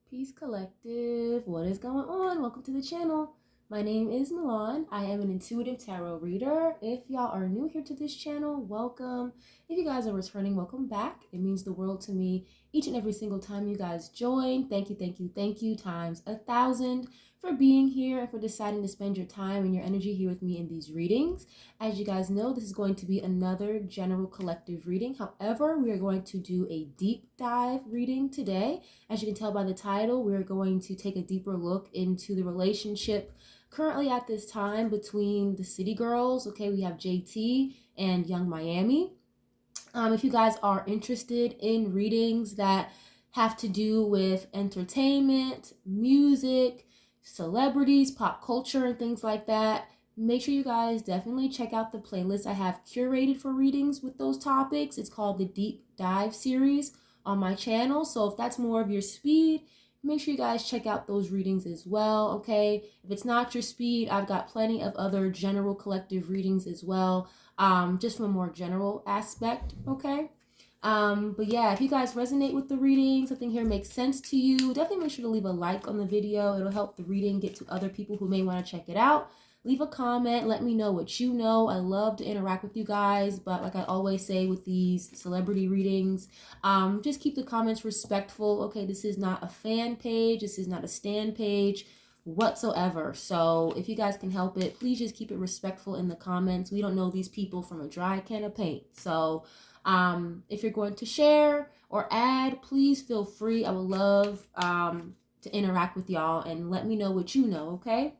Peace Collective. What is going on? Welcome to the channel. My name is Milan. I am an intuitive tarot reader. If y'all are new here to this channel, welcome. If you guys are returning, welcome back. It means the world to me each and every single time you guys join. Thank you times 1,000 for being here and for deciding to spend your time and your energy here with me in these readings. As you guys know, this is going to be another general collective reading. However, we are going to do a deep dive reading today. As you can tell by the title, we're going to take a deeper look into the relationship currently at this time between the city girls. Okay, we have JT and Young Miami. If you guys are interested in readings that have to do with entertainment, music, celebrities, pop culture, and things like that, make sure you guys definitely check out the playlist I have curated for readings with those topics. It's called the Deep Dive series on my channel. So if that's more of your speed, make sure you guys check out those readings as well, okay? If it's not your speed, I've got plenty of other general collective readings as well, just from a more general aspect, okay? But yeah, if you guys resonate with the reading, something here makes sense to you, definitely make sure to leave a like on the video. It'll help the reading get to other people who may want to check it out. Leave a comment, let me know what you know. I love to interact with you guys, but like I always say with these celebrity readings, just keep the comments respectful. Okay, this is not a fan page, this is not a stan page whatsoever. So if you guys can help it, please just keep it respectful in the comments. We don't know these people from a dry can of paint. So if you're going to share or add, please feel free. I would love to interact with y'all and let me know what you know, okay?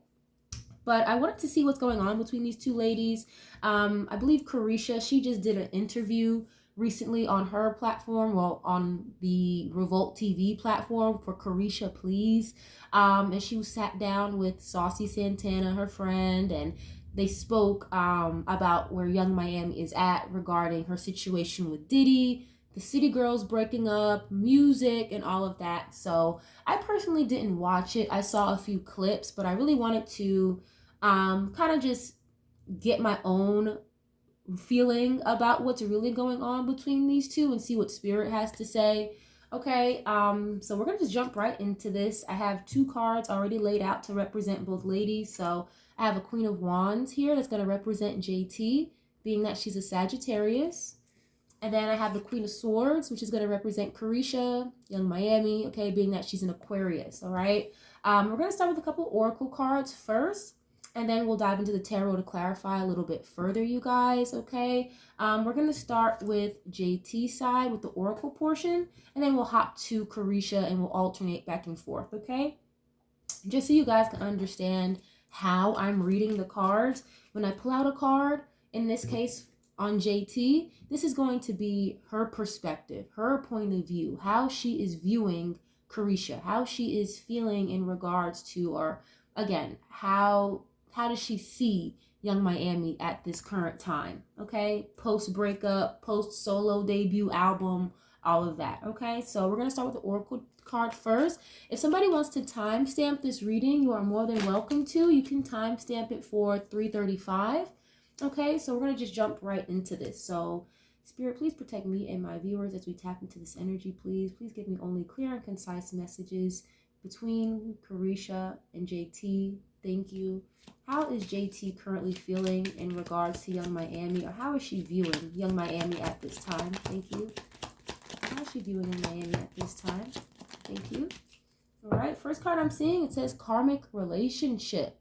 But I wanted to see what's going on between these two ladies. I believe Carisha, she just did an interview recently on her platform, well, on the Revolt TV platform for Carisha Please. And she sat down with Saucy Santana, her friend, and they spoke about where Young Miami is at regarding her situation with Diddy, the City Girls breaking up, music, and all of that. So I personally didn't watch it. I saw a few clips, but I really wanted to kind of just get my own feeling about what's really going on between these two and see what spirit has to say. Okay, so we're gonna just jump right into this. I have two cards already laid out to represent both ladies. So I have a Queen of Wands here that's gonna represent JT, being that she's a Sagittarius. And then I have the Queen of Swords, which is going to represent Carisha, Young Miami, okay, being that she's an Aquarius, all right? We're going to start with a couple Oracle cards first, and then we'll dive into the tarot to clarify a little bit further, you guys, okay? We're going to start with JT's side with the Oracle portion, and then we'll hop to Carisha, and we'll alternate back and forth, okay? Just so you guys can understand how I'm reading the cards. When I pull out a card, in this case, on JT, this is going to be her perspective, her point of view, how she is viewing Carisha, how she is feeling in regards to, or again, how does she see Young Miami at this current time, okay? Post breakup, post solo debut album, all of that, okay? So we're going to start with the Oracle card first. If somebody wants to timestamp this reading, you are more than welcome to. You can timestamp it for 3:35. Okay, so we're going to just jump right into this. So, Spirit, please protect me and my viewers as we tap into this energy, please. Please give me only clear and concise messages between Carisha and JT. Thank you. How is JT currently feeling in regards to Young Miami, or how is she viewing Young Miami at this time? Thank you. How is she viewing Young Miami at this time? Thank you. All right, first card I'm seeing, it says karmic relationship.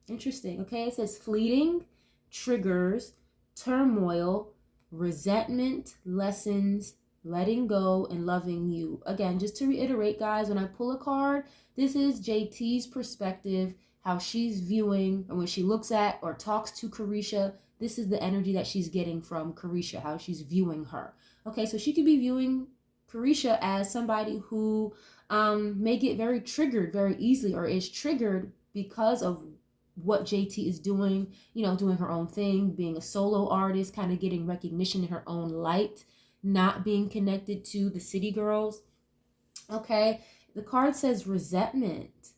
Interesting, okay? It says fleeting, triggers, turmoil, resentment, lessons, letting go, and loving you. Again, just to reiterate, guys, when I pull a card, this is JT's perspective, how she's viewing, and when she looks at or talks to Carisha, this is the energy that she's getting from Carisha, how she's viewing her. Okay, so she could be viewing Carisha as somebody who may get very triggered very easily, or is triggered because of what JT is doing, you know, doing her own thing, being a solo artist, kind of getting recognition in her own light, not being connected to the city girls. Okay, the card says resentment,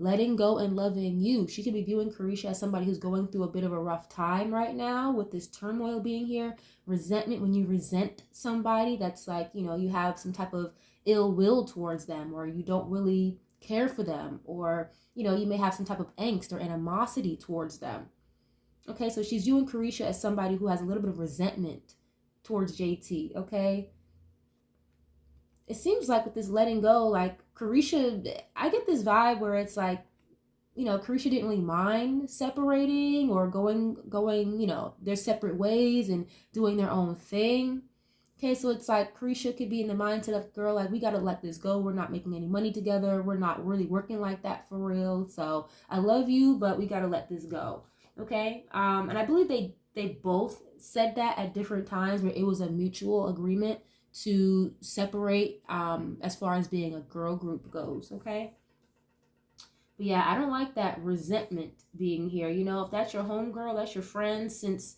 letting go and loving you. She could be viewing Carisha as somebody who's going through a bit of a rough time right now with this turmoil being here. Resentment, when you resent somebody, that's like, you know, you have some type of ill will towards them, or you don't really care for them, or, you know, you may have some type of angst or animosity towards them. Okay, so she's viewing Carisha as somebody who has a little bit of resentment towards JT, okay? It seems like with this letting go, like Carisha, I get this vibe where it's like, you know, Carisha didn't really mind separating or going, you know, their separate ways and doing their own thing. Okay, so it's like Carisha could be in the mindset of, girl, like, we got to let this go. We're not making any money together. We're not really working like that for real. So I love you, but we got to let this go. Okay, and I believe they both said that at different times where it was a mutual agreement to separate as far as being a girl group goes. Okay. But yeah, I don't like that resentment being here. You know, if that's your homegirl, that's your friend since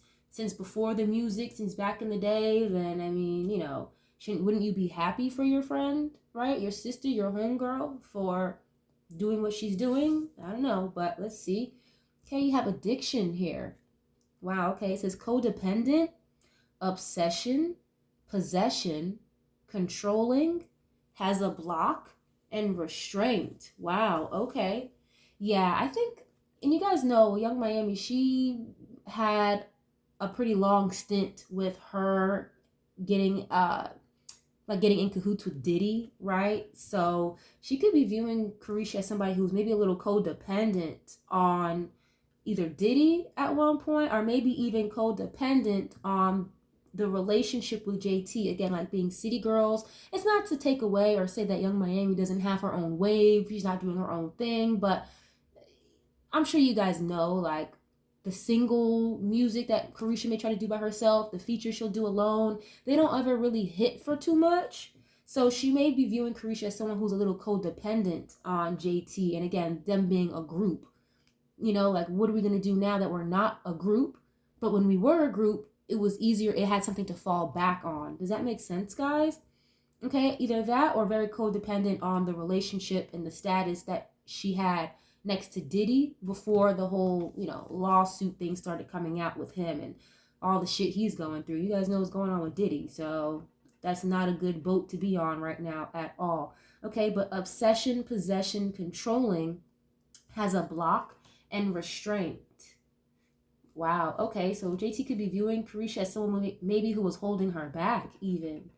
before the music, since back in the day, then I mean, you know, wouldn't you be happy for your friend, right? Your sister, your homegirl, for doing what she's doing? I don't know, but let's see. Okay, you have addiction here. Wow, okay, it says codependent, obsession, possession, controlling, has a block, and restraint. Wow, okay. Yeah, I think, and you guys know, Young Miami, she had a pretty long stint with her getting getting in cahoots with Diddy, right? So she could be viewing Carisha as somebody who's maybe a little codependent on either Diddy at one point, or maybe even codependent on the relationship with JT. Again, like being city girls. It's not to take away or say that Young Miami doesn't have her own wave, she's not doing her own thing, but I'm sure you guys know, like, the single music that Carisha may try to do by herself, the features she'll do alone, they don't ever really hit for too much. So she may be viewing Carisha as someone who's a little codependent on JT, and again, them being a group. You know, like, what are we going to do now that we're not a group? But when we were a group, it was easier. It had something to fall back on. Does that make sense, guys? Okay, either that or very codependent on the relationship and the status that she had next to Diddy before the whole, you know, lawsuit thing started coming out with him and all the shit he's going through. You guys know what's going on with Diddy, so that's not a good boat to be on right now at all. Okay, but obsession, possession, controlling has a block and restraint. Wow, okay, so JT could be viewing Carisha as someone maybe who was holding her back even.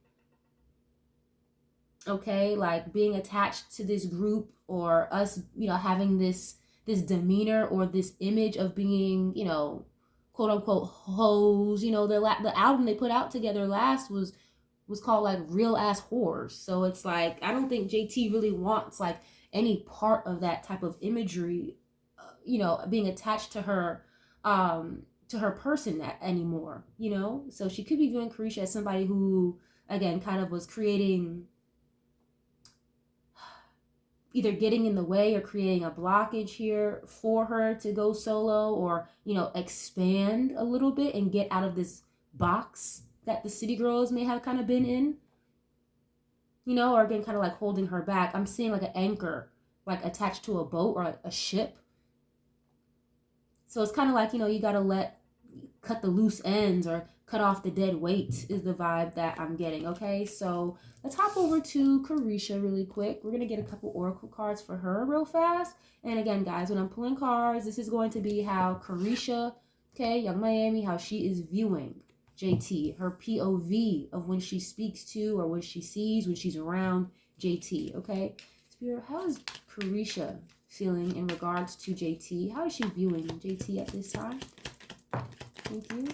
Okay, like being attached to this group, or us, you know, having this demeanor or this image of being, you know, quote unquote hoes. You know, the album they put out together last was called like Real Ass Whores. So it's like, I don't think JT really wants like any part of that type of imagery, you know, being attached to her person anymore, you know. So she could be viewing Carisha as somebody who, again, kind of was creating, either getting in the way or creating a blockage here for her to go solo, or, you know, expand a little bit and get out of this box that the city girls may have kind of been in, you know, or again, kind of like holding her back. I'm seeing like an anchor, like attached to a boat or like a ship. So it's kind of like, you know, you got to cut the loose ends or cut off the dead weight is the vibe that I'm getting. Okay, so let's hop over to Carisha really quick. We're gonna get a couple oracle cards for her real fast. And again, guys, when I'm pulling cards, this is going to be how Carisha, okay, Young Miami, how she is viewing JT, her POV of when she speaks to, or when she sees, when she's around JT. Okay, Spirit, how is Carisha feeling in regards to JT? How is she viewing JT at this time? Thank you.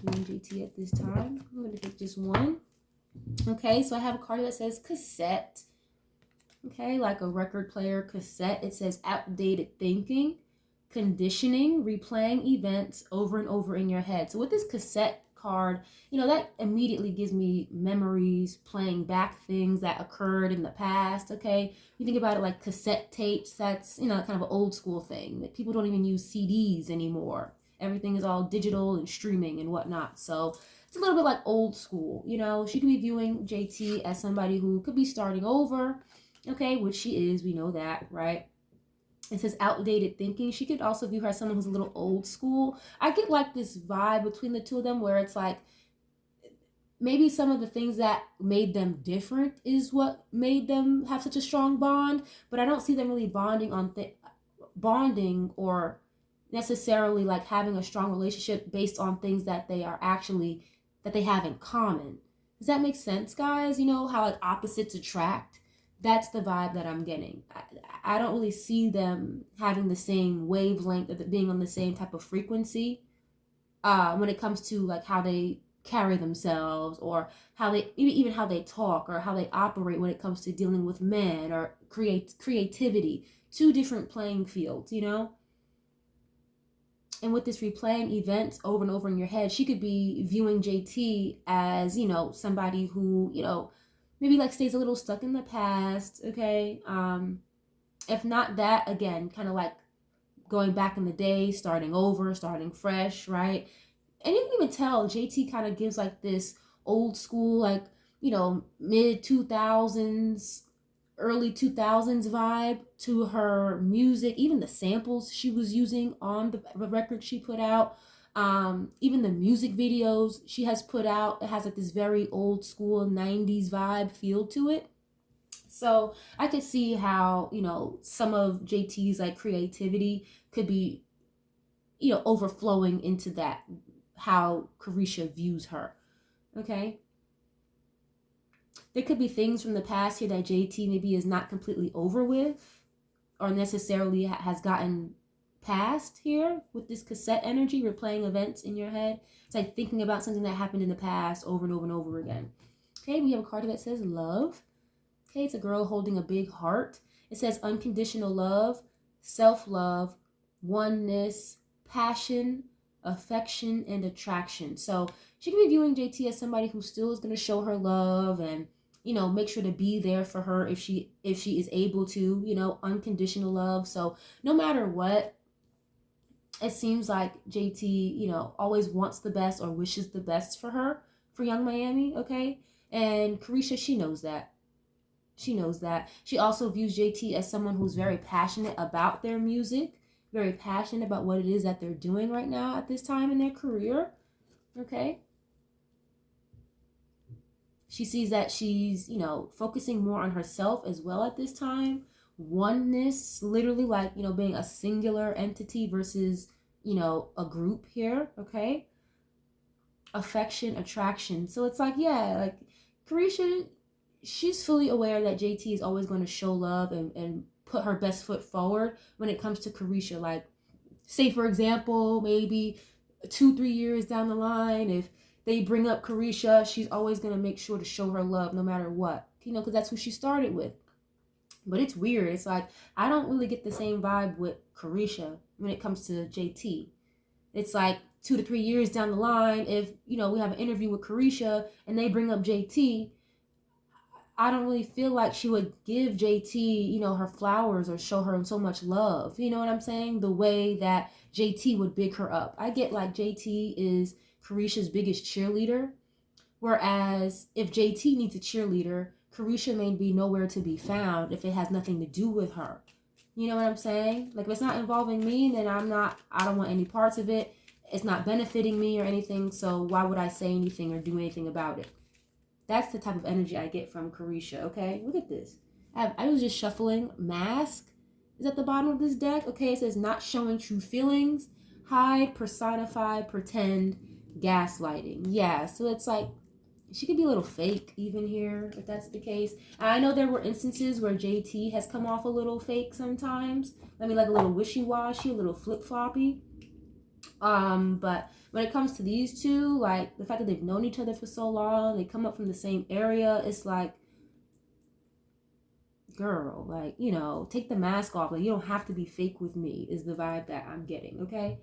Viewing JT at this time. I'm going to pick just one. Okay, so I have a card that says cassette. Okay, like a record player cassette. It says outdated thinking, conditioning, replaying events over and over in your head. So with this cassette card, you know, that immediately gives me memories, playing back things that occurred in the past. Okay, you think about it like cassette tapes. That's, you know, kind of an old school thing that people don't even use CDs anymore. Everything is all digital and streaming and whatnot. So it's a little bit like old school, you know. She could be viewing JT as somebody who could be starting over, okay, which she is. We know that, right? It says outdated thinking. She could also view her as someone who's a little old school. I get like this vibe between the two of them where it's like maybe some of the things that made them different is what made them have such a strong bond, but I don't see them really bonding or necessarily like having a strong relationship based on things that they are actually that they have in common. Does that make sense, guys? You know how like opposites attract? That's the vibe that I'm getting. I don't really see them having the same wavelength, of being on the same type of frequency when it comes to like how they carry themselves, or how they even how they talk, or how they operate when it comes to dealing with men or creativity. Two different playing fields, you know. And with this replaying events over and over in your head, she could be viewing JT as, you know, somebody who, you know, maybe like stays a little stuck in the past. Okay. If not that, again, kind of like going back in the day, starting over, starting fresh, right? And you can even tell JT kind of gives like this old school, like, you know, mid 2000s, early 2000s vibe to her music, even the samples she was using on the record she put out, even the music videos she has put out. It has like this very old school 90s vibe feel to it. So I could see how, you know, some of JT's like creativity could be, you know, overflowing into that, how Carisha views her. Okay. There could be things from the past here that JT maybe is not completely over with, or necessarily has gotten past here with this cassette energy, replaying events in your head. It's like thinking about something that happened in the past over and over and over again. Okay, we have a card that says love. Okay, it's a girl holding a big heart. It says unconditional love, self-love, oneness, passion, affection, and attraction. So she could be viewing JT as somebody who still is going to show her love and, you know, make sure to be there for her if she is able to, you know, unconditional love. So no matter what, it seems like JT, you know, always wants the best or wishes the best for her, for Young Miami, okay? And Carisha, she knows that. She knows that. She also views JT as someone who's very passionate about their music, very passionate about what it is that they're doing right now at this time in their career. Okay. She sees that she's, you know, focusing more on herself as well at this time. Oneness, literally like, you know, being a singular entity versus, you know, a group here. Okay. Affection, attraction. So it's like, yeah, like Carisha, she's fully aware that JT is always going to show love and put her best foot forward when it comes to Carisha. Like, say, for example, maybe 2-3 years down the line, if they bring up Carisha, she's always going to make sure to show her love no matter what, you know, because that's who she started with. But it's weird. It's like, I don't really get the same vibe with Carisha when it comes to JT. It's like 2 to 3 years down the line, if, you know, we have an interview with Carisha and they bring up JT, I don't really feel like she would give JT, you know, her flowers or show her so much love. You know what I'm saying? The way that JT would big her up. I get like JT is Carisha's biggest cheerleader. Whereas if JT needs a cheerleader, Carisha may be nowhere to be found if it has nothing to do with her. You know what I'm saying? Like, if it's not involving me, then I don't want any parts of it. It's not benefiting me or anything. So why would I say anything or do anything about it? That's the type of energy I get from Carisha, okay? Look at this. I was just shuffling. Mask is at the bottom of this deck. Okay, it says not showing true feelings. Hide, personify, pretend, gaslighting. Yeah, so it's like she could be a little fake even here, if that's the case. I know there were instances where JT has come off a little fake sometimes. I mean, like a little wishy-washy, a little flip-floppy. But when it comes to these two, like the fact that they've known each other for so long, they come up from the same area, it's like, girl, like, you know, take the mask off. Like, you don't have to be fake with me, is the vibe that I'm getting, okay?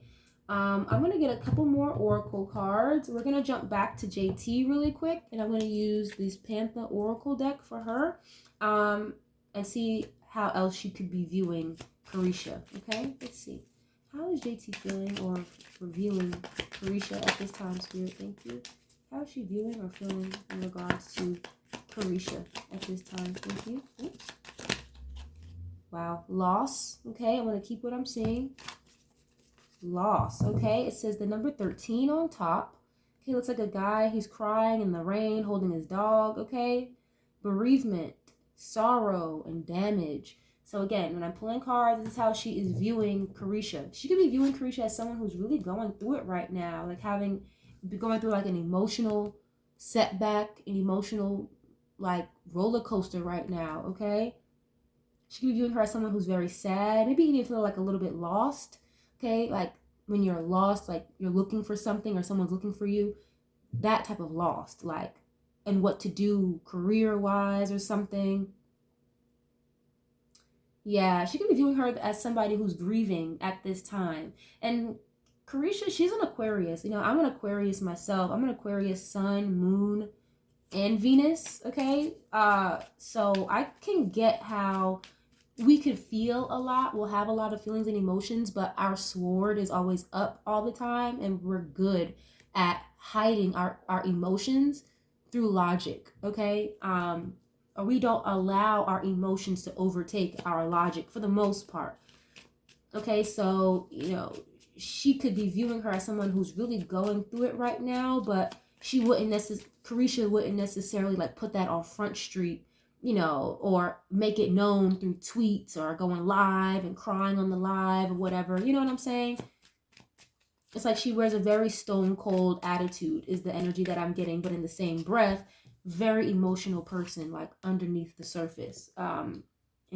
I'm gonna get a couple more Oracle cards. We're gonna jump back to JT really quick, and I'm gonna use this Panther Oracle deck for her, and see how else she could be viewing Carisha. Okay, let's see. How is JT feeling or reviewing Carisha at this time, Spirit? Thank you. How is she viewing or feeling in regards to Carisha at this time? Thank you. Oops. Wow, loss. Okay, I'm gonna keep what I'm seeing. Loss. Okay, it says the number 13 on top. Okay, looks like a guy, he's crying in the rain, holding his dog, okay? Bereavement, sorrow, and damage. So again, when I'm pulling cards, this is how she is viewing Carisha. She could be viewing Carisha as someone who's really going through it right now, like going through like an emotional setback, an emotional like roller coaster right now, okay? She could be viewing her as someone who's very sad, maybe even feel like a little bit lost, okay? Like when you're lost, like you're looking for something or someone's looking for you, that type of lost, like, and what to do career-wise or something. Yeah, she could be viewing her as somebody who's grieving at this time. And Carisha, she's an Aquarius. You know, I'm an Aquarius myself. I'm an Aquarius sun, moon, and Venus, okay? So I can get how we could feel a lot. We'll have a lot of feelings and emotions, but our sword is always up all the time, and we're good at hiding our emotions through logic, okay? Or we don't allow our emotions to overtake our logic for the most part. Okay, so, you know, she could be viewing her as someone who's really going through it right now, but Carisha wouldn't necessarily like put that on Front Street, you know, or make it known through tweets or going live and crying on the live or whatever. You know what I'm saying? It's like she wears a very stone cold attitude is the energy that I'm getting, but in the same breath, very emotional person, like underneath the surface. And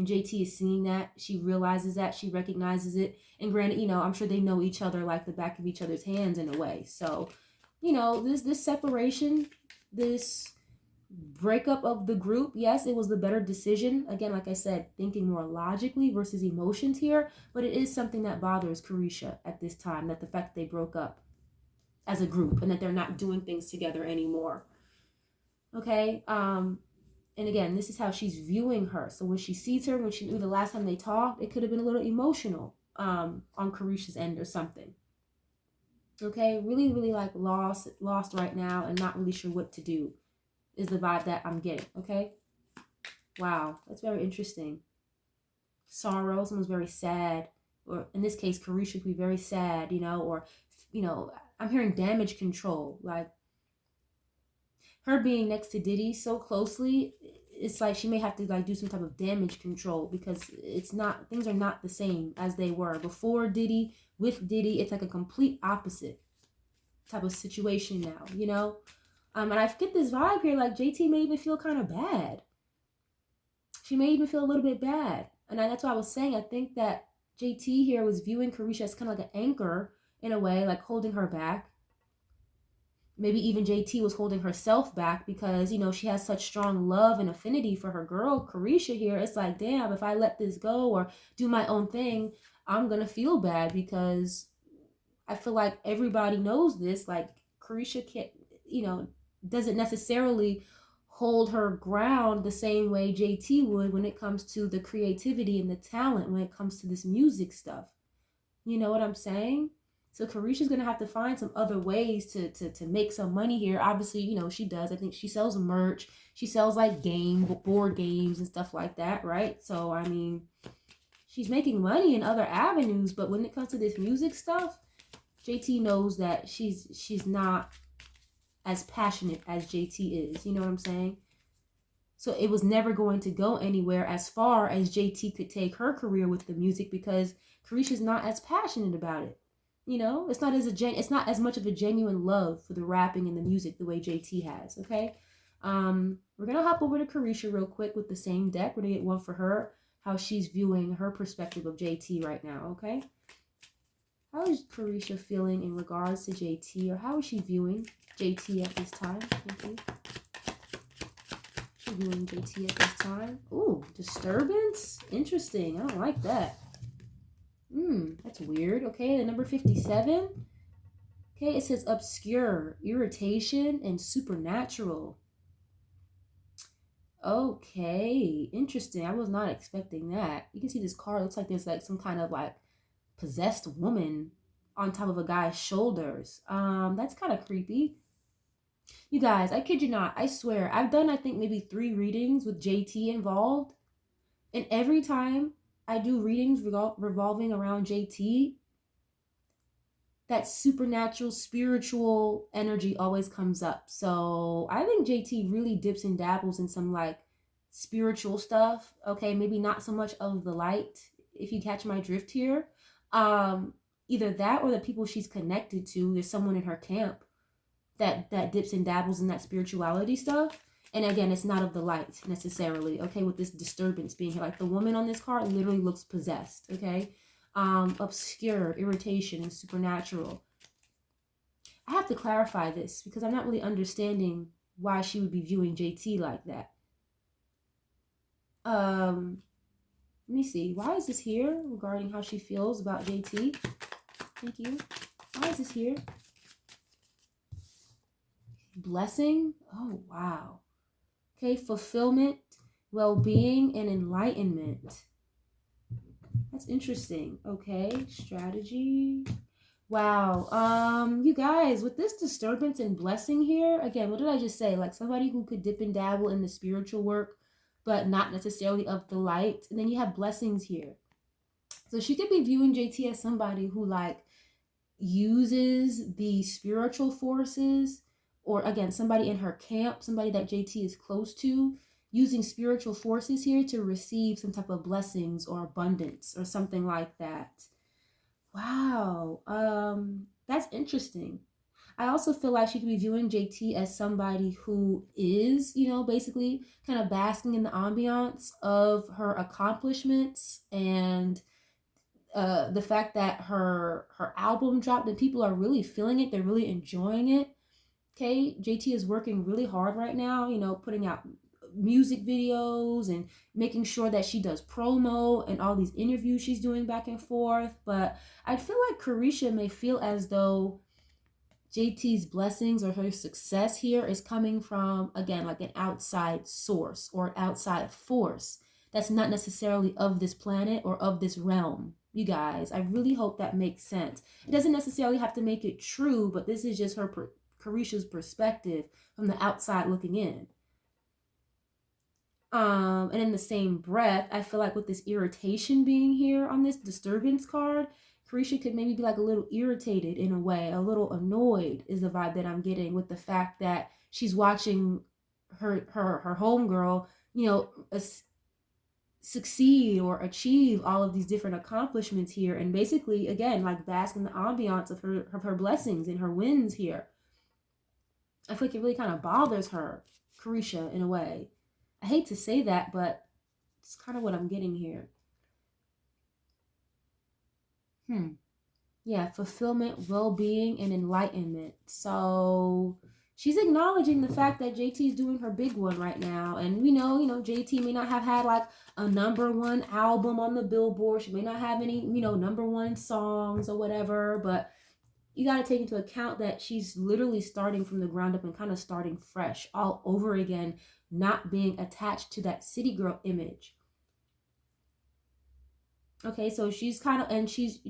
JT is seeing that. She realizes that. She recognizes it. And granted, you know, I'm sure they know each other like the back of each other's hands in a way. So, you know, this separation, this breakup of the group, yes, it was the better decision. Again, like I said, thinking more logically versus emotions here, but it is something that bothers Carisha at this time, that the fact that they broke up as a group and that they're not doing things together anymore. Okay, and again, this is how she's viewing her. So when she sees her, when she knew the last time they talked, it could have been a little emotional on Carisha's end or something. Okay, really, really like lost right now and not really sure what to do is the vibe that I'm getting. Okay, wow, that's very interesting. Sorrow, someone's very sad, or in this case, Carisha could be very sad, you know, or, you know, I'm hearing damage control, like her being next to Diddy so closely. It's like she may have to like do some type of damage control because it's not, things are not the same as they were before Diddy. With Diddy, it's like a complete opposite type of situation now, you know. And I get this vibe here, like JT may even feel kind of bad. She may even feel a little bit bad. And that's why I was saying, I think that JT here was viewing Carisha as kind of like an anchor in a way, like holding her back. Maybe even JT was holding herself back because, you know, she has such strong love and affinity for her girl, Carisha here. It's like, damn, if I let this go or do my own thing, I'm going to feel bad because I feel like everybody knows this. Like, Carisha can't, you know, doesn't necessarily hold her ground the same way JT would when it comes to the creativity and the talent, when it comes to this music stuff. You know what I'm saying? So Carisha's gonna have to find some other ways to make some money here. Obviously, you know, she does. I think she sells merch. She sells like board games and stuff like that, right? So I mean, she's making money in other avenues, but when it comes to this music stuff, JT knows that she's not as passionate as JT is. You know what I'm saying? So it was never going to go anywhere as far as JT could take her career with the music because Carisha's not as passionate about it. You know, it's not as much of a genuine love for the rapping and the music the way JT has. Okay, we're gonna hop over to Carisha real quick with the same deck. We're gonna get one for her, how she's viewing her perspective of JT right now. Okay, how is Carisha feeling in regards to JT, or how is she viewing JT at this time? Thank you. Viewing JT at this time. Ooh, disturbance? Interesting. I don't like that. That's weird. Okay, the number 57. Okay, it says obscure, irritation, and supernatural. Okay, interesting. I was not expecting that. You can see this card. It looks like there's like some kind of like possessed woman on top of a guy's shoulders. That's kind of creepy. You guys, I kid you not, I swear, I've done, I think, maybe 3 readings with JT involved. And every time I do readings revolving around JT, that supernatural, spiritual energy always comes up. So I think JT really dips and dabbles in some like spiritual stuff. Okay, maybe not so much of the light, if you catch my drift here. Um, Either that or the people she's connected to. There's someone in her camp that dips and dabbles in that spirituality stuff. And again, it's not of the light necessarily. Okay, with this disturbance being here, like the woman on this card literally looks possessed. Okay, obscure, irritation, and supernatural. I have to clarify this because I'm not really understanding why she would be viewing JT like that. Let me see. Why is this here regarding how she feels about JT? Thank you. Why is this here? Blessing? Oh, wow. Okay, fulfillment, well-being, and enlightenment. That's interesting. Okay, strategy. Wow. You guys, with this disturbance and blessing here, again, what did I just say? Like somebody who could dip and dabble in the spiritual work, but not necessarily of the light. And then you have blessings here. So she could be viewing JT as somebody who like uses the spiritual forces, or again, somebody in her camp, somebody that JT is close to, using spiritual forces here to receive some type of blessings or abundance or something like that. Wow. That's interesting. I also feel like she could be viewing JT as somebody who is, basically kind of basking in the ambiance of her accomplishments and the fact that her album dropped and people are really feeling it. They're really enjoying it. Okay, JT is working really hard right now, putting out music videos and making sure that she does promo and all these interviews she's doing back and forth. But I feel like Carisha may feel as though JT's blessings or her success here is coming from, again, like an outside source or an outside force that's not necessarily of this planet or of this realm. You guys, I really hope that makes sense. It doesn't necessarily have to make it true, but this is just Carisha's perspective from the outside looking in. And in the same breath, I feel like with this irritation being here on this disturbance card, Carisha could maybe be like a little irritated in a way, a little annoyed is the vibe that I'm getting with the fact that she's watching her homegirl, succeed or achieve all of these different accomplishments here, and basically again like bask in the ambiance of her blessings and her wins here. I feel like it really kind of bothers her, Carisha, in a way. I hate to say that, but it's kind of what I'm getting here. Yeah, fulfillment, well-being, and enlightenment. So she's acknowledging the fact that JT is doing her big one right now. And we know, JT may not have had like a #1 album on the Billboard. She may not have any, #1 songs or whatever, but you got to take into account that she's literally starting from the ground up and kind of starting fresh all over again, not being attached to that city girl image. Okay, so she's kind of, and she's,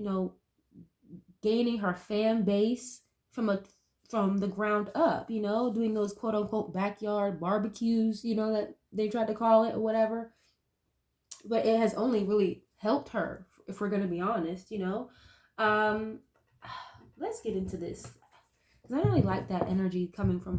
gaining her fan base from the ground up, doing those quote unquote backyard barbecues, that they tried to call it or whatever. But it has only really helped her, if we're going to be honest, Let's get into this. Because I don't really like that energy coming from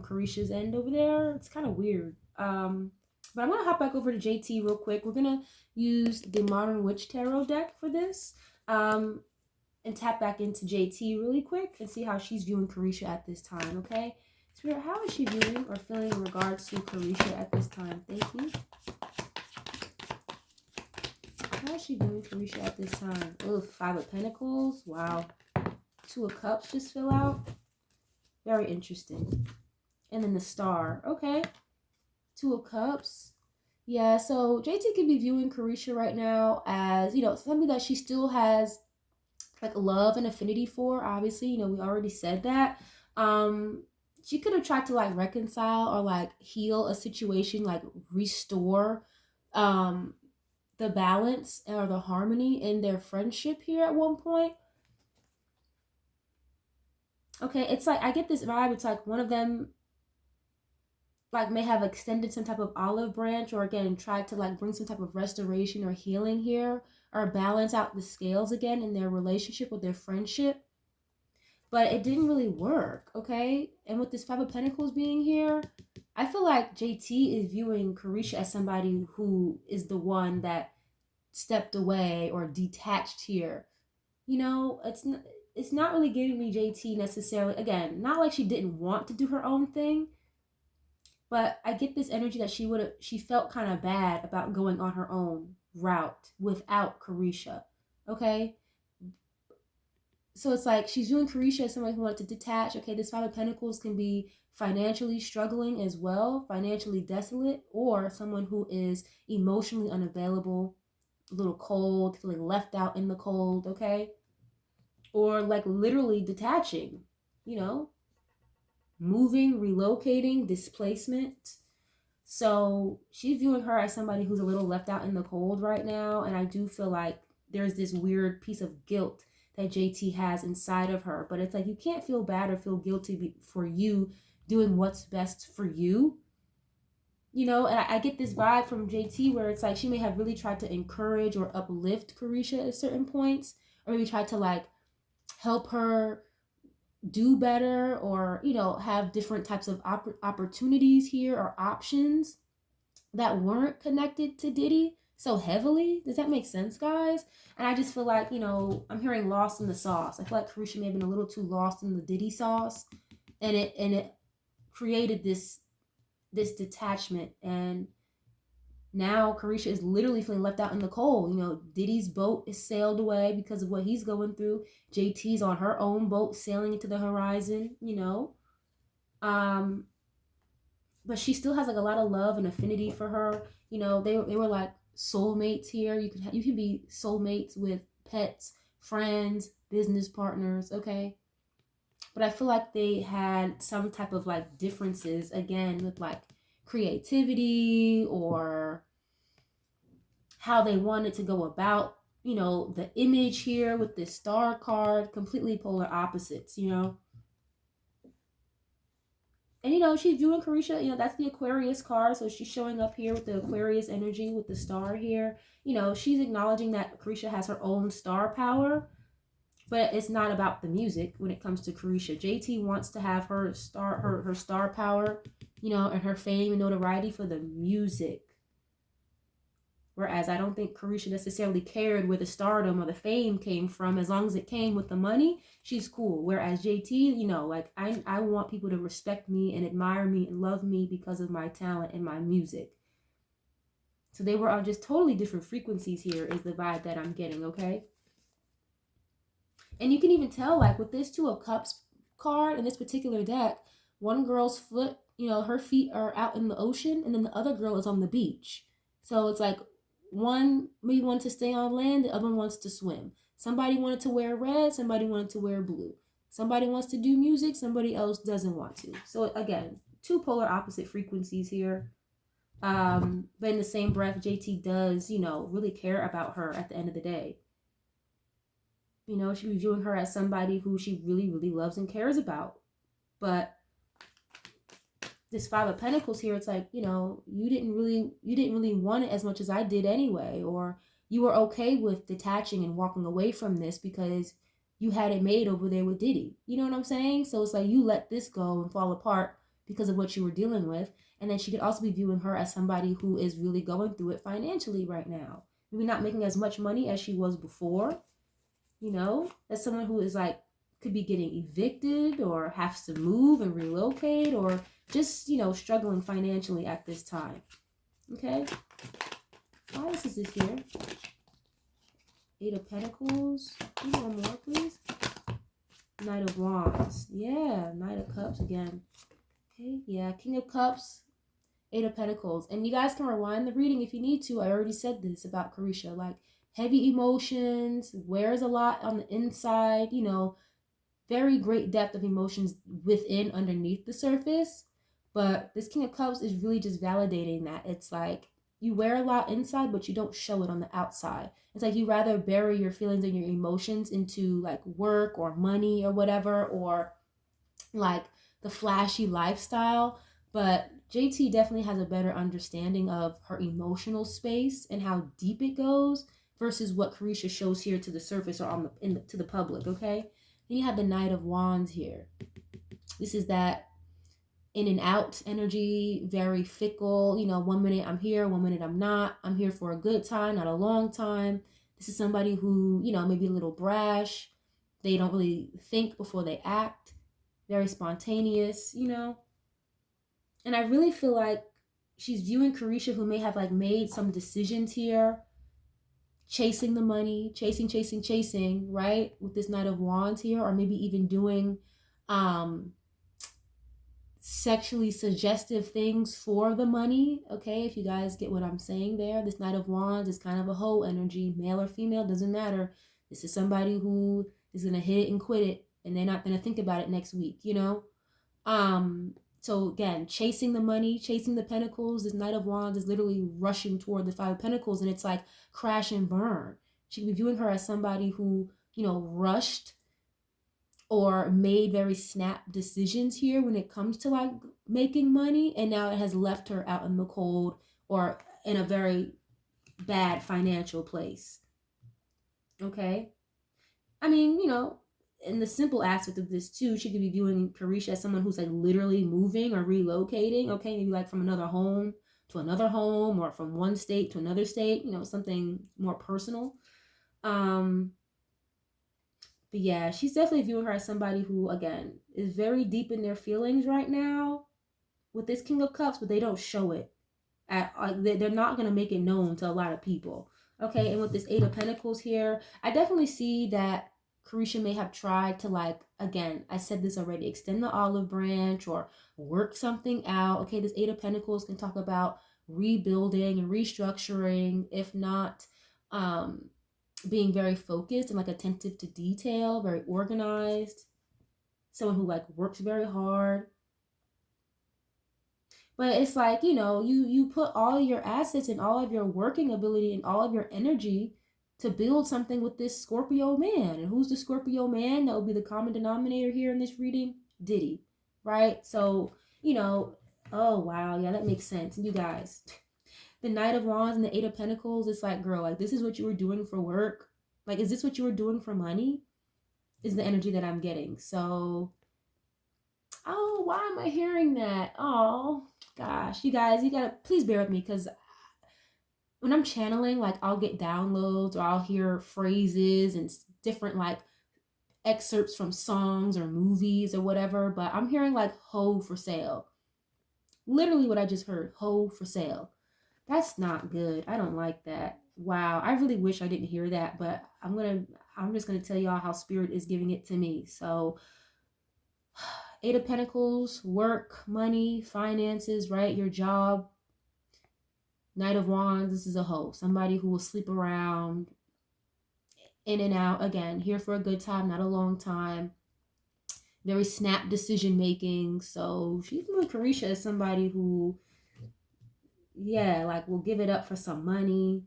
Carisha's end over there. It's kind of weird. But I'm going to hop back over to JT real quick. We're going to use the Modern Witch Tarot deck for this. And tap back into JT really quick and see how she's viewing Carisha at this time, okay? Spirit, how is she viewing or feeling in regards to Carisha at this time? Thank you. How is she viewing Carisha at this time? Oh, 5 of Pentacles. Wow. 2 of Cups just fell out. Very interesting. And then the Star. Okay. 2 of Cups. Yeah, so JT could be viewing Carisha right now as, something that she still has like love and affinity for. Obviously, we already said that. She could have tried to like reconcile or like heal a situation, like restore the balance or the harmony in their friendship here at one point. Okay, it's like I get this vibe, it's like one of them like may have extended some type of olive branch, or again tried to like bring some type of restoration or healing here, or balance out the scales again in their relationship with their friendship. but it didn't really work, okay? And with this Five of Pentacles being here, I feel like JT is viewing Carisha as somebody who is the one that stepped away or detached here. You know, it's not really giving me JT necessarily. Again, not like she didn't want to do her own thing, but I get this energy that she felt kind of bad about going on her own route without Carisha. Okay? So it's like she's viewing Carisha as somebody who wanted to detach. Okay, this Five of Pentacles can be financially struggling as well, financially desolate, or someone who is emotionally unavailable, a little cold, feeling left out in the cold, okay? Or like literally detaching, you know, moving, relocating, displacement. So she's viewing her as somebody who's a little left out in the cold right now. And I do feel like there's this weird piece of guilt that JT has inside of her. But it's like you can't feel bad or feel guilty for you doing what's best for you. You know, and I get this vibe from JT where it's like she may have really tried to encourage or uplift Carisha at certain points, or maybe tried to like help her do better, or you know, have different types of opportunities here or options that weren't connected to Diddy so heavily. Does that make sense, guys? And I just feel like, you know, I'm hearing lost in the sauce. I feel like Carisha may have been a little too lost in the Diddy sauce, and it created this detachment. And now Carisha is literally feeling left out in the cold. You know, Diddy's boat is sailed away because of what he's going through. JT's on her own boat sailing into the horizon, you know. Um, but she still has like a lot of love and affinity for her. You know, they were like soulmates here. You can be soulmates with pets, friends, business partners, okay? But I feel like they had some type of like differences again with like creativity or how they wanted to go about, you know, the image here with this star card, completely polar opposites, you know. And you know, she's viewing Carisha, you know, that's the Aquarius card. So she's showing up here with the Aquarius energy with the star here. You know, she's acknowledging that Carisha has her own star power, but it's not about the music when it comes to Carisha. JT wants to have her star power, you know, and her fame and notoriety for the music. Whereas I don't think Carisha necessarily cared where the stardom or the fame came from. As long as it came with the money, she's cool. Whereas JT, you know, like I want people to respect me and admire me and love me because of my talent and my music. So they were on just totally different frequencies here is the vibe that I'm getting, okay? And you can even tell, like, with this Two of Cups card in this particular deck, one girl's foot, you know, her feet are out in the ocean, and then the other girl is on the beach. So it's like one maybe wanted to stay on land, the other one wants to swim. Somebody wanted to wear red, somebody wanted to wear blue. Somebody wants to do music, somebody else doesn't want to. So again, two polar opposite frequencies here. But in the same breath, JT does, you know, really care about her at the end of the day. You know, she was viewing her as somebody who she really, really loves and cares about. But this Five of Pentacles here, it's like, you know, you didn't really want it as much as I did anyway, or you were okay with detaching and walking away from this because you had it made over there with Diddy. You know what I'm saying? So it's like you let this go and fall apart because of what you were dealing with. And then she could also be viewing her as somebody who is really going through it financially right now. Maybe not making as much money as she was before, you know, as someone who is like, could be getting evicted or has to move and relocate or just, you know, struggling financially at this time. Okay. Why is this here? Eight of Pentacles. One more, please. Knight of Wands. Yeah, Knight of Cups again. Okay, yeah, King of Cups, Eight of Pentacles. And you guys can rewind the reading if you need to. I already said this about Carisha. Like, heavy emotions, wears a lot on the inside, you know, very great depth of emotions within, underneath the surface. But this King of Cups is really just validating that. It's like you wear a lot inside, but you don't show it on the outside. It's like you rather bury your feelings and your emotions into like work or money or whatever, or like the flashy lifestyle. But JT definitely has a better understanding of her emotional space and how deep it goes versus what Carisha shows here to the surface or to the public, okay? Then you have the Knight of Wands here. This is that in and out energy, very fickle. You know, 1 minute I'm here, 1 minute I'm not. I'm here for a good time, not a long time. This is somebody who, you know, maybe a little brash. They don't really think before they act. Very spontaneous, you know. And I really feel like she's viewing Carisha, who may have like made some decisions here, chasing the money, chasing, right? With this Knight of Wands here, or maybe even doing sexually suggestive things for the money. Okay, if you guys get what I'm saying there, this Knight of Wands is kind of a hoe energy, male or female, doesn't matter. This is somebody who is gonna hit it and quit it, and they're not gonna think about it next week, you know. So again, chasing the money, chasing the pentacles. This Knight of Wands is literally rushing toward the Five of Pentacles, and it's like crash and burn. She could be viewing her as somebody who, you know, rushed or made very snap decisions here when it comes to like making money, and now it has left her out in the cold or in a very bad financial place. Okay. I mean, you know, in the simple aspect of this too, she could be viewing Carisha as someone who's like literally moving or relocating. Okay, maybe like from another home to another home, or from one state to another state, you know, something more personal. But yeah, she's definitely viewing her as somebody who, again, is very deep in their feelings right now with this King of Cups, but they don't show it. They're not going to make it known to a lot of people. Okay, and with this Eight of Pentacles here, I definitely see that Carisha may have tried to, like, again, I said this already, extend the olive branch or work something out. Okay, this Eight of Pentacles can talk about rebuilding and restructuring, if not being very focused and like attentive to detail, very organized, someone who like works very hard. But it's like, you know, you put all your assets and all of your working ability and all of your energy to build something with this Scorpio man. And who's the Scorpio man? That would be the common denominator here in this reading. Diddy, right? So, you know, oh wow, yeah, that makes sense. You guys, the Knight of Wands and the Eight of Pentacles, it's like, girl, like this is what you were doing for work. Like, is this what you were doing for money? Is the energy that I'm getting. So, oh, why am I hearing that? Oh, gosh. You guys, you gotta, please bear with me, because when I'm channeling, like, I'll get downloads or I'll hear phrases and different, like, excerpts from songs or movies or whatever, but I'm hearing, like, hoe for sale. Literally what I just heard, hoe for sale. That's not good. I don't like that. Wow. I really wish I didn't hear that, but I'm just gonna tell y'all how Spirit is giving it to me. So Eight of Pentacles, work, money, finances, right? Your job. Knight of Wands, this is a hoe. Somebody who will sleep around, in and out. Again, here for a good time, not a long time. Very snap decision making. So she's with Carisha as somebody who, yeah, like will give it up for some money.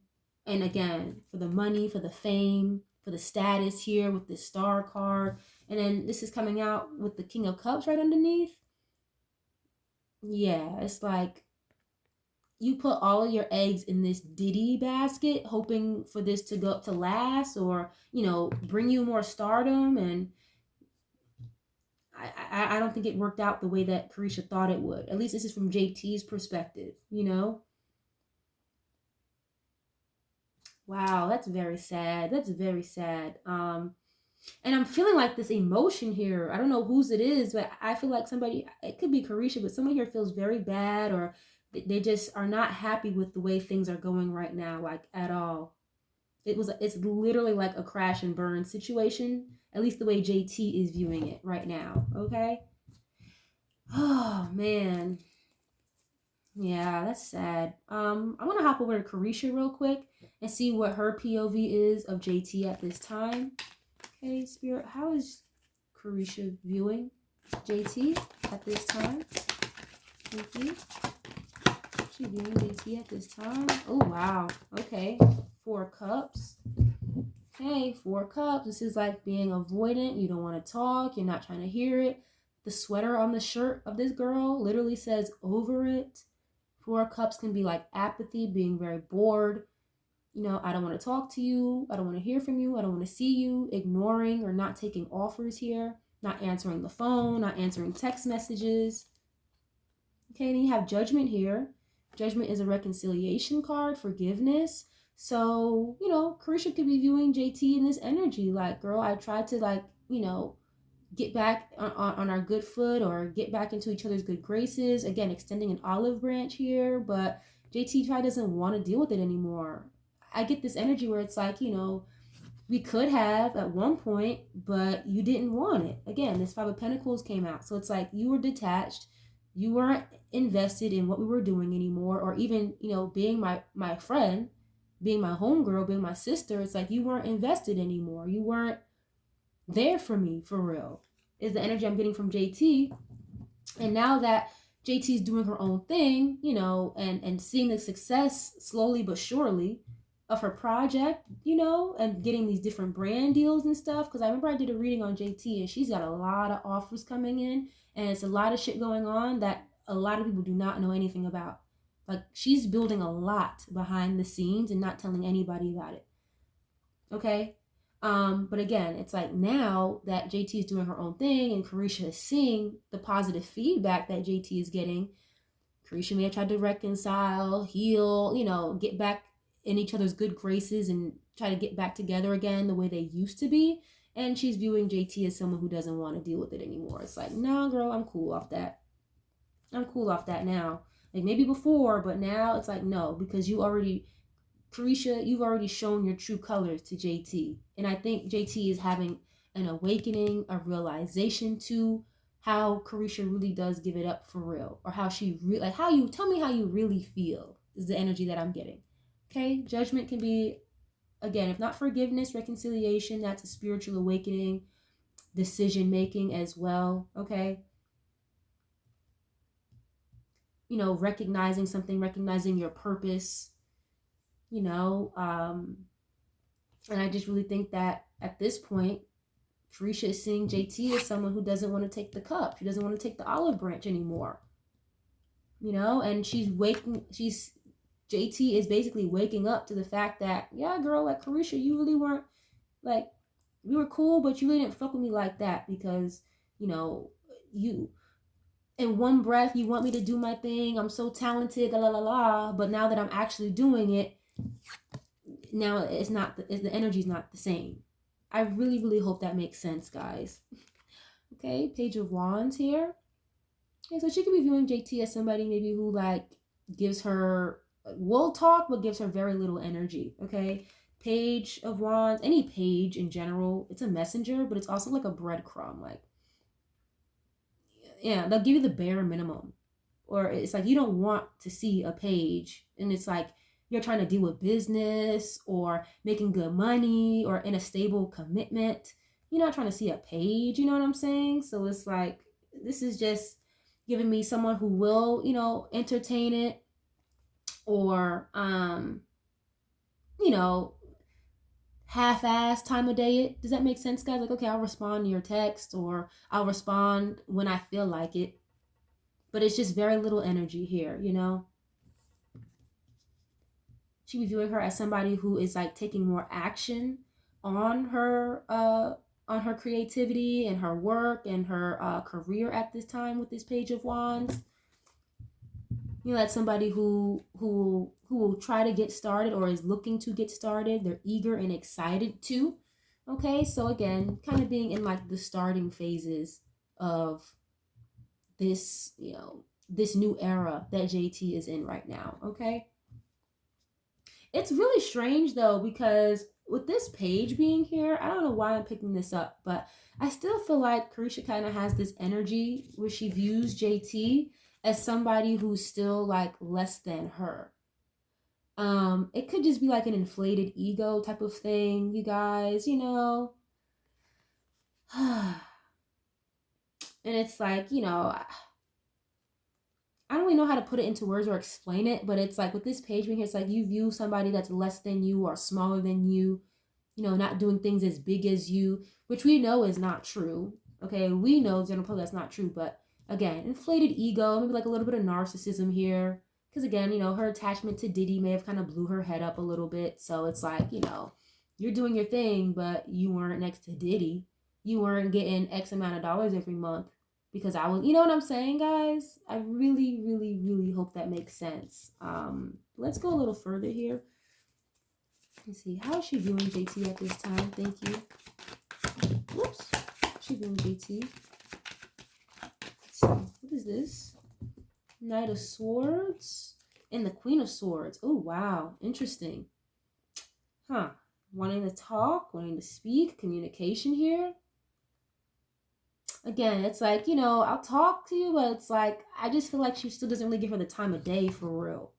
And again, for the money, for the fame, for the status here with this star card. And then this is coming out with the King of Cups right underneath. Yeah, it's like you put all of your eggs in this Diddy basket, hoping for this to go to last, or, you know, bring you more stardom. And I don't think it worked out the way that Carisha thought it would. At least this is from JT's perspective, you know? Wow, that's very sad. That's very sad. And I'm feeling like this emotion here. I don't know whose it is, but I feel like somebody, it could be Carisha, but someone here feels very bad, or they just are not happy with the way things are going right now, like at all. It's literally like a crash and burn situation, at least the way JT is viewing it right now, okay? Oh, man. Yeah, that's sad. I'm gonna hop over to Carisha real quick and see what her POV is of JT at this time. Okay, Spirit, how is Carisha viewing JT at this time? Thank you. She viewing JT at this time. Oh, wow. Okay. 4 cups. Okay, 4 cups. This is like being avoidant. You don't want to talk. You're not trying to hear it. The sweater on the shirt of this girl literally says over it. 4 cups can be like apathy, being very bored. You know, I don't want to talk to you. I don't want to hear from you. I don't want to see you. Ignoring or not taking offers here. Not answering the phone. Not answering text messages. Okay, then you have Judgment here. Judgment is a reconciliation card, forgiveness. So, you know, Carisha could be viewing JT in this energy. Like, girl, I tried to, like, you know, get back on our good foot or get back into each other's good graces. Again, extending an olive branch here, but JT probably doesn't want to deal with it anymore. I get this energy where it's like, you know, we could have at one point, but you didn't want it. Again, this Five of Pentacles came out. So it's like you were detached. You weren't invested in what we were doing anymore, or even, you know, being my friend, being my homegirl, being my sister. It's like you weren't invested anymore. You weren't there for me for real, is the energy I'm getting from JT. And now that JT's doing her own thing, you know, and seeing the success slowly but surely of her project, you know, and getting these different brand deals and stuff. Because I remember I did a reading on JT and she's got a lot of offers coming in and it's a lot of shit going on that a lot of people do not know anything about. Like, she's building a lot behind the scenes and not telling anybody about it. Okay? But again, it's like now that JT is doing her own thing and Carisha is seeing the positive feedback that JT is getting, Carisha may have tried to reconcile, heal, you know, get back in each other's good graces and try to get back together again the way they used to be. And she's viewing JT as someone who doesn't want to deal with it anymore. It's like, nah, girl, I'm cool off that. I'm cool off that now. Like maybe before, but now it's like, no, because Carisha, you've already shown your true colors to JT. And I think JT is having an awakening, a realization to how Carisha really does give it up for real. Or how she like how you tell me how you really feel is the energy that I'm getting. Okay? Judgment can be, again, if not forgiveness, reconciliation, that's a spiritual awakening, decision making as well. Okay? You know, recognizing something, recognizing your purpose, you know, and I just really think that at this point, Carisha is seeing JT as someone who doesn't want to take the cup. She doesn't want to take the olive branch anymore. You know, and JT is basically waking up to the fact that, yeah, girl, like Carisha, you really weren't, like, we were cool, but you really didn't fuck with me like that because, you know, you, in one breath, you want me to do my thing. I'm so talented, la la la la. But now that I'm actually doing it, now it's not, the energy's not the same. I really, really hope that makes sense, guys. Okay, Page of Wands here. Okay, so she could be viewing JT as somebody maybe who like gives her, will talk, but gives her very little energy. Okay, Page of Wands, any page in general, it's a messenger, but it's also like a breadcrumb. Like, yeah, they'll give you the bare minimum. Or it's like you don't want to see a page and it's like you're trying to deal with business or making good money or in a stable commitment. You're not trying to see a page, you know what I'm saying? So it's like, this is just giving me someone who will, you know, entertain it or, you know, half-ass time of day it. Does that make sense, guys? Like, okay, I'll respond to your text or I'll respond when I feel like it. But it's just very little energy here, you know? She be viewing her as somebody who is like taking more action on her creativity and her work and her career at this time with this Page of Wands. You know, that's somebody who will try to get started or is looking to get started. They're eager and excited to. Okay, so again, kind of being in like the starting phases of this, you know, this new era that JT is in right now. Okay. It's really strange though, because with this page being here, I don't know why I'm picking this up, but I still feel like Carisha kind of has this energy where she views JT as somebody who's still like less than her. It could just be like an inflated ego type of thing, you guys, you know. And it's like, you know, I don't really know how to put it into words or explain it, but it's like with this page being here, it's like you view somebody that's less than you or smaller than you, you know, not doing things as big as you, which we know is not true. Okay, we know general public that's not true, but again, inflated ego, maybe like a little bit of narcissism here. Because again, you know, her attachment to Diddy may have kind of blew her head up a little bit. So it's like, you know, you're doing your thing, but you weren't next to Diddy. You weren't getting X amount of dollars every month because I was, you know what I'm saying, guys? I really, really, really hope that makes sense. Let's go a little further here. Let's see. How is she viewing JT at this time? Thank you. Whoops. She viewing JT. Let's see. What is this? Knight of Swords and the Queen of Swords. Oh, wow. Interesting. Huh. Wanting to talk, wanting to speak, communication here. Again, it's like, you know, I'll talk to you, but it's like, I just feel like she still doesn't really give her the time of day for real.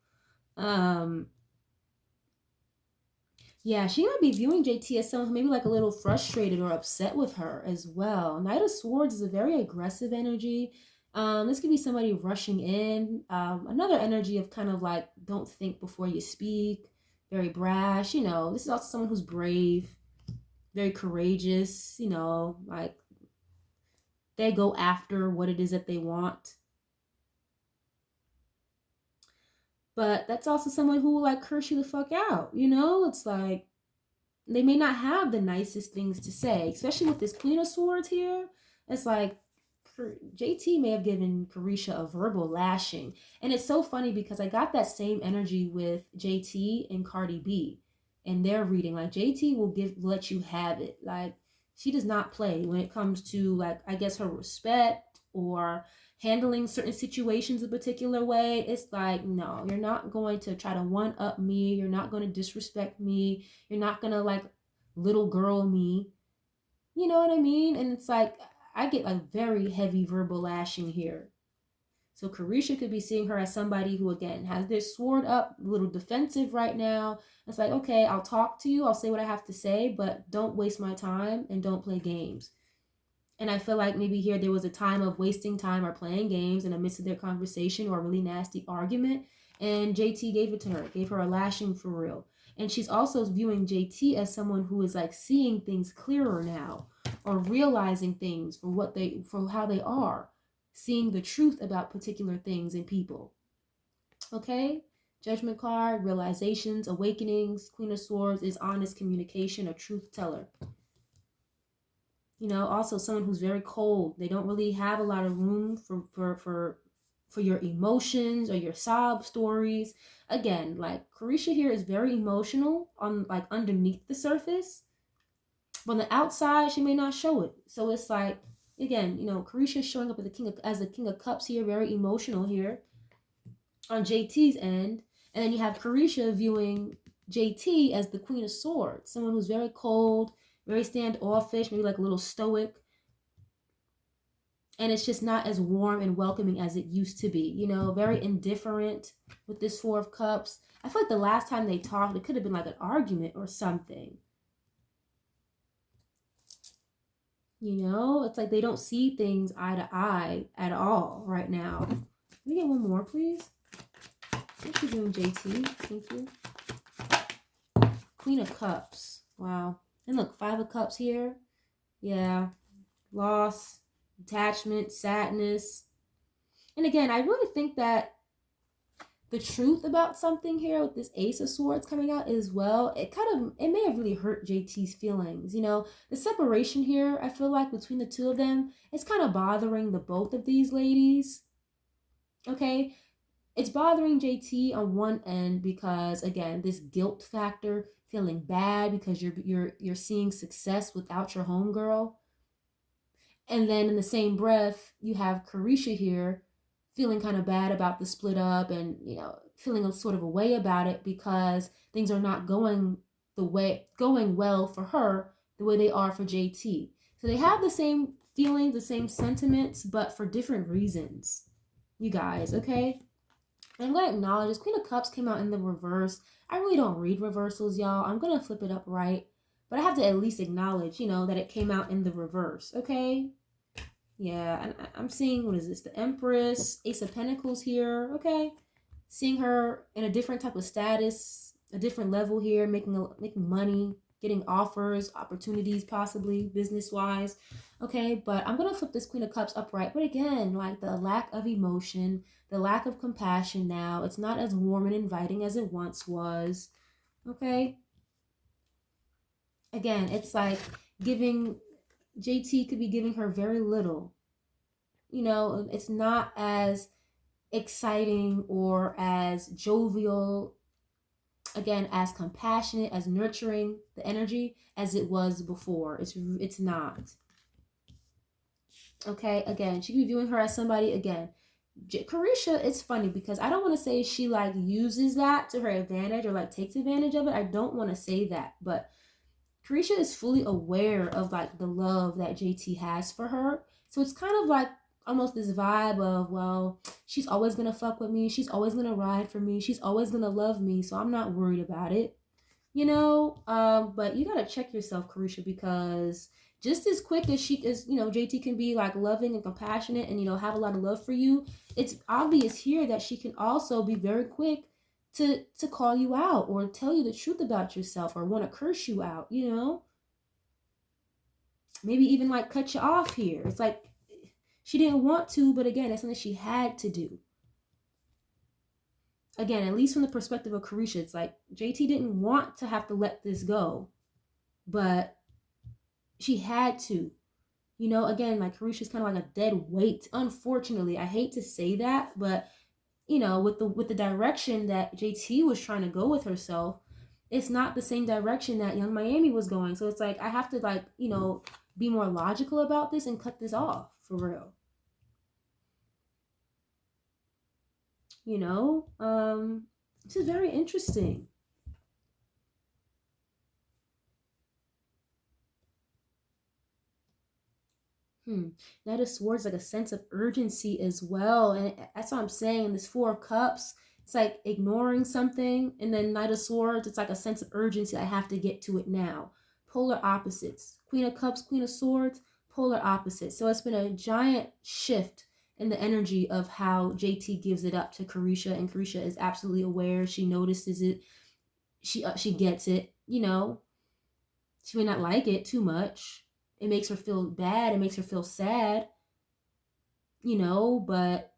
Yeah, she might be viewing JT as someone who maybe like a little frustrated or upset with her as well. Knight of Swords is a very aggressive energy. This could be somebody rushing in. Another energy of kind of like, don't think before you speak, very brash. You know, this is also someone who's brave, very courageous, you know, like they go after what it is that they want. But that's also someone who will like curse you the fuck out, you know? It's like they may not have the nicest things to say, especially with this Queen of Swords here. It's like JT may have given Carisha a verbal lashing. And it's so funny because I got that same energy with JT and Cardi B in their reading. Like JT will let you have it. Like she does not play when it comes to like, I guess, her respect or handling certain situations a particular way. It's like, no, you're not going to try to one up me. You're not going to disrespect me. You're not going to like little girl me. You know what I mean? And it's like, I get a very heavy verbal lashing here. So Carisha could be seeing her as somebody who, again, has their sword up, a little defensive right now. It's like, okay, I'll talk to you. I'll say what I have to say, but don't waste my time and don't play games. And I feel like maybe here there was a time of wasting time or playing games in the midst of their conversation or a really nasty argument. And JT gave it to her, gave her a lashing for real. And she's also viewing JT as someone who is like seeing things clearer now or realizing things for how they are, seeing the truth about particular things and people. Okay? Judgment card, realizations, awakenings. Queen of Swords is honest communication, a truth teller. You know, also someone who's very cold. They don't really have a lot of room for your emotions or your sob stories. Again, like Carisha here is very emotional on like underneath the surface. But on the outside, she may not show it. So it's like, again, you know, Carisha is showing up as the King of Cups here, very emotional here on JT's end. And then you have Carisha viewing JT as the Queen of Swords, someone who's very cold, very standoffish, maybe like a little stoic. And it's just not as warm and welcoming as it used to be. You know, very indifferent with this Four of Cups. I feel like the last time they talked, it could have been like an argument or something. You know, it's like they don't see things eye to eye at all right now. Can we get one more, please? What you doing, JT? Thank you. Queen of Cups. Wow. And look, Five of Cups here. Yeah. Loss, attachment, sadness. And again, I really think that the truth about something here with this Ace of Swords coming out as well, it may have really hurt JT's feelings. You know, the separation here, I feel like between the two of them, it's kind of bothering the both of these ladies. Okay? It's bothering JT on one end because, again, this guilt factor, feeling bad because you're seeing success without your homegirl. And then in the same breath, you have Carisha here feeling kind of bad about the split up and, you know, feeling a sort of a way about it because things are not going well for her the way they are for JT. So they have the same feelings, the same sentiments, but for different reasons. You guys, okay? I'm going to acknowledge this Queen of Cups came out in the reverse. I really don't read reversals, y'all. I'm going to flip it up right. But I have to at least acknowledge, you know, that it came out in the reverse, okay? Yeah, and I'm seeing, what is this? The Empress, Ace of Pentacles here, okay? Seeing her in a different type of status, a different level here, making money, getting offers, opportunities, possibly business-wise. Okay, but I'm going to flip this Queen of Cups upright. But again, like the lack of emotion, the lack of compassion now. It's not as warm and inviting as it once was. Okay. Again, it's like giving, JT could be giving her very little. You know, it's not as exciting or as jovial, again, as compassionate, as nurturing the energy as it was before. It's not. Okay, again, she could be viewing her as somebody, again, Carisha, it's funny because I don't want to say she like uses that to her advantage or like takes advantage of it. I don't want to say that, but Carisha is fully aware of like the love that JT has for her. So it's kind of like almost this vibe of, well, she's always gonna fuck with me, she's always gonna ride for me, she's always gonna love me, so I'm not worried about it. You know, but you gotta check yourself, Carisha, because just as quick as she is, you know, JT can be like loving and compassionate and, you know, have a lot of love for you, it's obvious here that she can also be very quick to call you out or tell you the truth about yourself or want to curse you out, you know? Maybe even like cut you off here. It's like she didn't want to, but again, it's something she had to do. Again, at least from the perspective of Carisha, it's like JT didn't want to have to let this go, but she had to. You know, again, like Carisha's kind of like a dead weight. Unfortunately, I hate to say that, but you know, with the direction that JT was trying to go with herself, it's not the same direction that Young Miami was going. So it's like I have to like, you know, be more logical about this and cut this off for real. You know, this is very interesting. Knight of Swords, like a sense of urgency as well. And that's what I'm saying. This Four of Cups, it's like ignoring something. And then Knight of Swords, it's like a sense of urgency. I have to get to it now. Polar opposites. Queen of Cups, Queen of Swords, polar opposites. So it's been a giant shift in the energy of how JT gives it up to Carisha. And Carisha is absolutely aware. She notices it. She gets it. You know, she may not like it too much. It makes her feel bad. It makes her feel sad, you know, but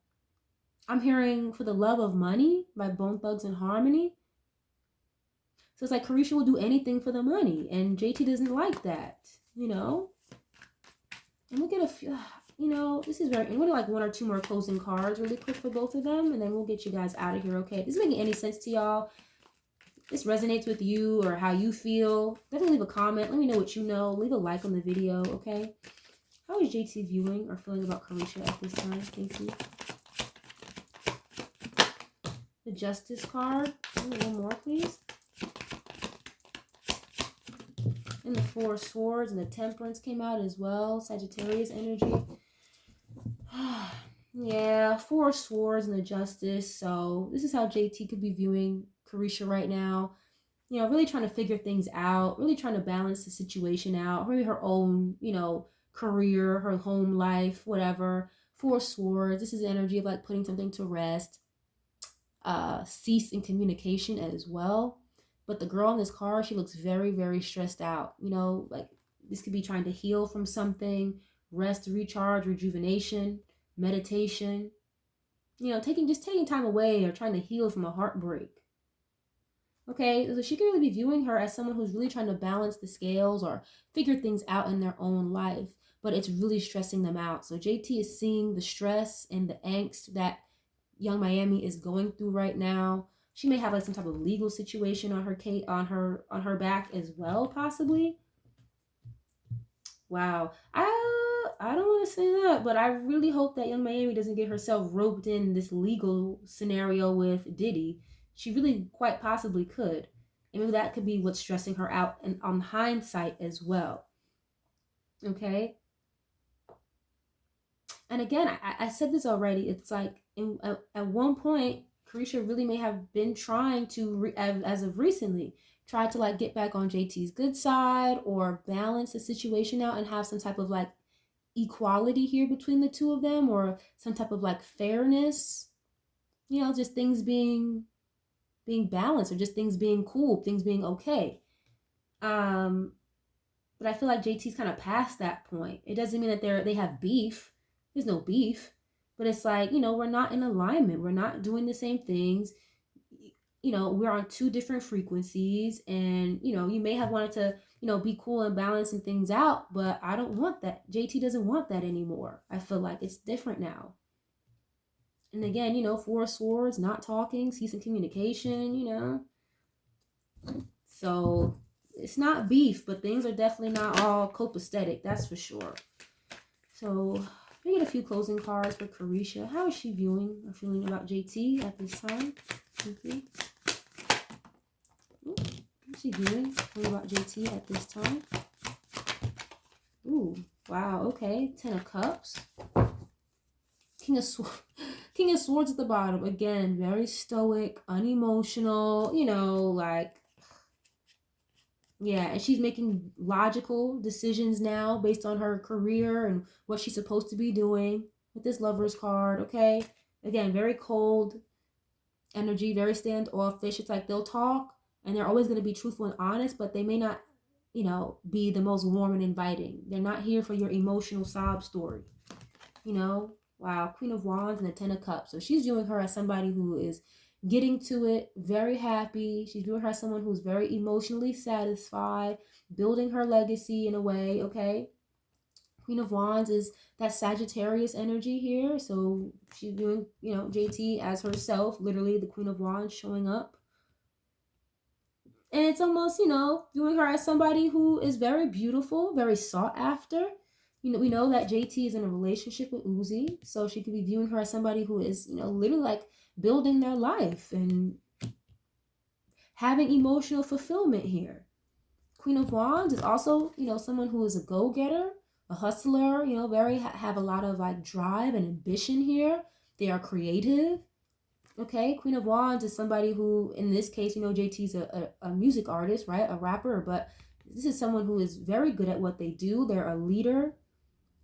I'm hearing For the Love of Money by Bone Thugs and Harmony. So it's like Carisha will do anything for the money, and JT doesn't like that, you know. And we'll get a few, you know, this is very, and we'll do like one or two more closing cards really quick for both of them, and then we'll get you guys out of here, okay? If this is making any sense to y'all, this resonates with you or how you feel, definitely leave a comment. Let me know what you know. Leave a like on the video, okay? How is JT viewing or feeling about Carisha at this time? Thank you. The Justice card. One more, please. And the Four of Swords and the Temperance came out as well. Sagittarius energy. Yeah, Four of Swords and the Justice. So this is how JT could be viewing Carisha right now. You know, really trying to figure things out, really trying to balance the situation out, maybe her own, you know, career, her home life, whatever. Four Swords, this is the energy of like putting something to rest, cease in communication as well. But the girl in this card, she looks very, very stressed out. You know, like this could be trying to heal from something, rest, recharge, rejuvenation, meditation. You know, taking time away or trying to heal from a heartbreak. Okay, so she could really be viewing her as someone who's really trying to balance the scales or figure things out in their own life, but it's really stressing them out. So JT is seeing the stress and the angst that Young Miami is going through right now. She may have like some type of legal situation on her back as well, possibly. Wow. I don't want to say that, but I really hope that Young Miami doesn't get herself roped in this legal scenario with Diddy. She really quite possibly could. And maybe that could be what's stressing her out and on hindsight as well. Okay? And again, I said this already. It's like at one point, Carisha really may have been trying to, as of recently, try to like get back on JT's good side or balance the situation out and have some type of like equality here between the two of them or some type of like fairness, you know, just things being balanced or just things being cool, things being okay. But I feel like JT's kind of past that point. It doesn't mean that they have beef. There's no beef. But it's like, we're not in alignment. We're not doing the same things. We're on two different frequencies, and you may have wanted to be cool and balancing things out, but I don't want that. JT doesn't want that anymore. I feel like it's different now. And again, Four of Swords, not talking, ceasing communication. So it's not beef, but things are definitely not all copacetic, that's for sure. So let me get a few closing cards for Carisha. How is she viewing or feeling about JT at this time? Okay. How's she viewing about JT at this time? Ooh, wow, okay. 10 of Cups. King of Swords at the bottom. Again, very stoic, unemotional, like, yeah, and she's making logical decisions now based on her career and what she's supposed to be doing with this Lover's card, okay? Again, very cold energy, very standoffish. It's like they'll talk and they're always going to be truthful and honest, but they may not, be the most warm and inviting. They're not here for your emotional sob story, Wow, Queen of Wands and the 10 of Cups. So she's viewing her as somebody who is getting to it, very happy. She's viewing her as someone who's very emotionally satisfied, building her legacy in a way, okay? Queen of Wands is that Sagittarius energy here. So she's viewing, JT as herself, literally the Queen of Wands showing up. And it's almost, viewing her as somebody who is very beautiful, very sought after. We know that JT is in a relationship with Uzi, so she could be viewing her as somebody who is, literally like building their life and having emotional fulfillment here. Queen of Wands is also, someone who is a go-getter, a hustler, very have a lot of like drive and ambition here. They are creative. Okay, Queen of Wands is somebody who, in this case, JT's a music artist, right? A rapper, but this is someone who is very good at what they do. They're a leader,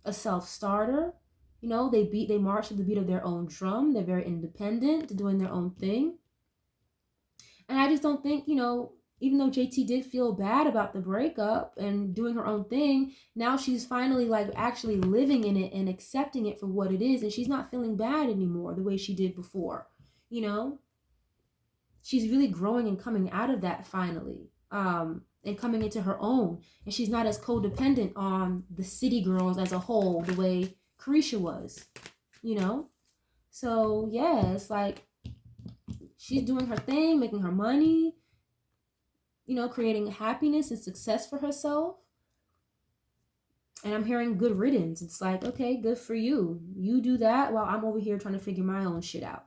a self-starter. They march to the beat of their own drum. They're very independent, doing their own thing. And I just don't think, even though JT did feel bad about the breakup and doing her own thing, now she's finally like actually living in it and accepting it for what it is. And she's not feeling bad anymore the way she did before, She's really growing and coming out of that finally. And coming into her own. And she's not as codependent on the city girls as a whole the way Carisha was, So, yeah, it's like she's doing her thing, making her money, creating happiness and success for herself. And I'm hearing good riddance. It's like, okay, good for you. You do that while I'm over here trying to figure my own shit out,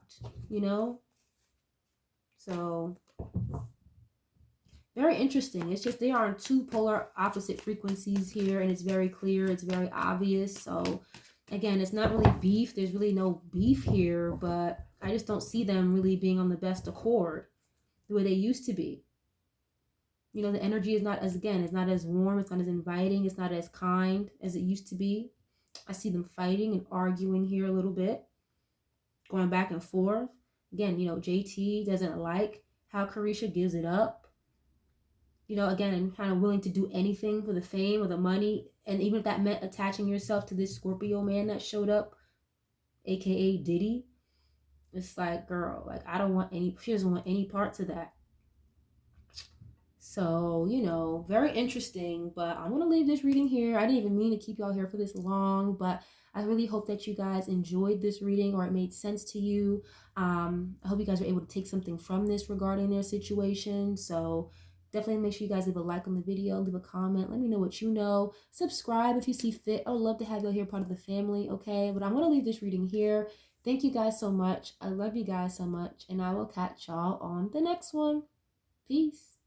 So, very interesting. It's just they are on two polar opposite frequencies here, and it's very clear. It's very obvious. So, again, it's not really beef. There's really no beef here, but I just don't see them really being on the best accord the way they used to be. The energy is not as, again, it's not as warm. It's not as inviting. It's not as kind as it used to be. I see them fighting and arguing here a little bit, going back and forth. Again, JT doesn't like how Carisha gives it up. Again, kind of willing to do anything for the fame or the money. And even if that meant attaching yourself to this Scorpio man that showed up, aka Diddy, it's like, girl, like, she doesn't want any parts of that. So, very interesting, but I'm going to leave this reading here. I didn't even mean to keep y'all here for this long, but I really hope that you guys enjoyed this reading or it made sense to you. I hope you guys were able to take something from this regarding their situation. So definitely make sure you guys leave a like on the video, leave a comment, let me know what you know. Subscribe if you see fit. I would love to have you here part of the family, okay? But I'm going to leave this reading here. Thank you guys so much. I love you guys so much, and I will catch y'all on the next one. Peace.